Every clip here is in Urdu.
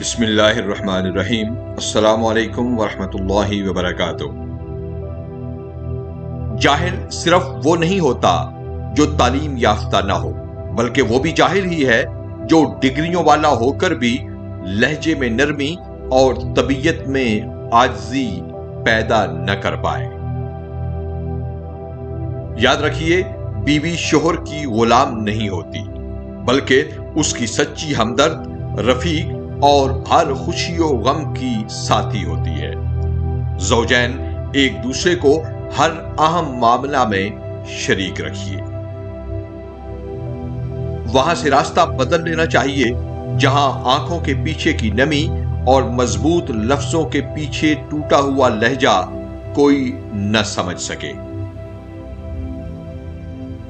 بسم اللہ الرحمن الرحیم۔ السلام علیکم ورحمۃ اللہ وبرکاتہ۔ جاہل صرف وہ نہیں ہوتا جو تعلیم یافتہ نہ ہو، بلکہ وہ بھی جاہل ہی ہے جو ڈگریوں والا ہو کر بھی لہجے میں نرمی اور طبیعت میں عاجزی پیدا نہ کر پائے۔ یاد رکھیے، بیوی شوہر کی غلام نہیں ہوتی، بلکہ اس کی سچی ہمدرد، رفیق اور ہر خوشی و غم کی ساتھی ہوتی ہے۔ زوجین ایک دوسرے کو ہر اہم معاملہ میں شریک رکھیے۔ وہاں سے راستہ بدل لینا چاہیے جہاں آنکھوں کے پیچھے کی نمی اور مضبوط لفظوں کے پیچھے ٹوٹا ہوا لہجہ کوئی نہ سمجھ سکے۔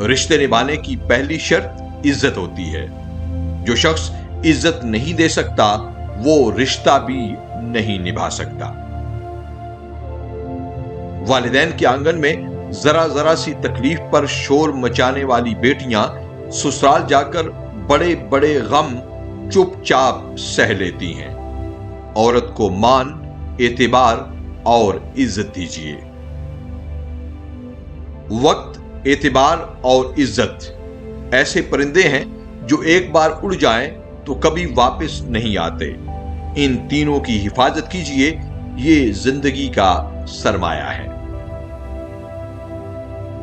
رشتے نبھانے کی پہلی شرط عزت ہوتی ہے۔ جو شخص عزت نہیں دے سکتا وہ رشتہ بھی نہیں نبھا سکتا۔ والدین کے آنگن میں ذرا سی تکلیف پر شور مچانے والی بیٹیاں سسرال جا کر بڑے بڑے غم چپ چاپ سہ لیتی ہیں۔ عورت کو مان، اعتبار اور عزت دیجیے۔ وقت، اعتبار اور عزت ایسے پرندے ہیں جو ایک بار اڑ جائیں تو کبھی واپس نہیں آتے۔ ان تینوں کی حفاظت کیجیے، یہ زندگی کا سرمایہ ہے۔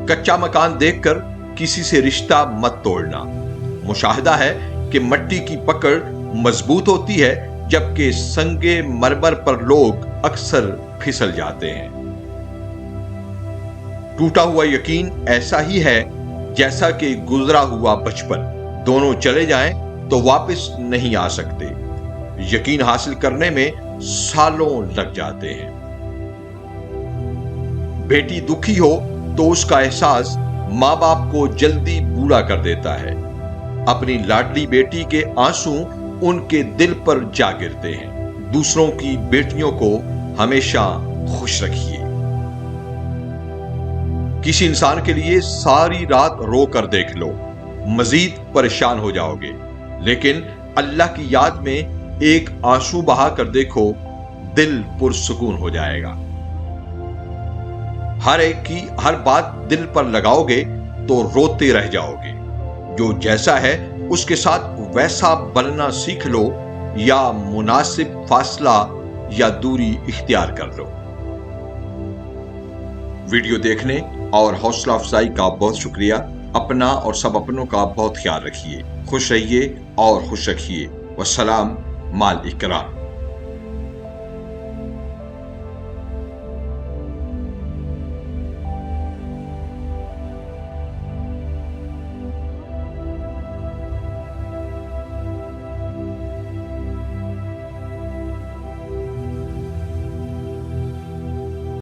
کچا مکان دیکھ کر کسی سے رشتہ مت توڑنا۔ مشاہدہ ہے کہ مٹی کی پکڑ مضبوط ہوتی ہے، جبکہ سنگے مرمر پر لوگ اکثر پھسل جاتے ہیں۔ ٹوٹا ہوا یقین ایسا ہی ہے جیسا کہ گزرا ہوا بچپن، دونوں چلے جائیں تو واپس نہیں آ سکتے۔ یقین حاصل کرنے میں سالوں لگ جاتے ہیں۔ بیٹی دکھی ہو تو اس کا احساس ماں باپ کو جلدی بوڑھا کر دیتا ہے۔ اپنی لاڈلی بیٹی کے آنسو ان کے دل پر جا گرتے ہیں۔ دوسروں کی بیٹیوں کو ہمیشہ خوش رکھیے۔ کسی انسان کے لیے ساری رات رو کر دیکھ لو، مزید پریشان ہو جاؤ گے، لیکن اللہ کی یاد میں ایک آنسو بہا کر دیکھو، دل پرسکون ہو جائے گا۔ ہر ایک کی ہر بات دل پر لگاؤ گے تو روتے رہ جاؤ گے۔ جو جیسا ہے اس کے ساتھ ویسا بننا سیکھ لو، یا مناسب فاصلہ یا دوری اختیار کر لو۔ ویڈیو دیکھنے اور حوصلہ افزائی کا بہت شکریہ۔ اپنا اور سب اپنوں کا بہت خیال رکھیے۔ خوش رہیے اور خوش رکھیے۔ والسلام مع الاکرام۔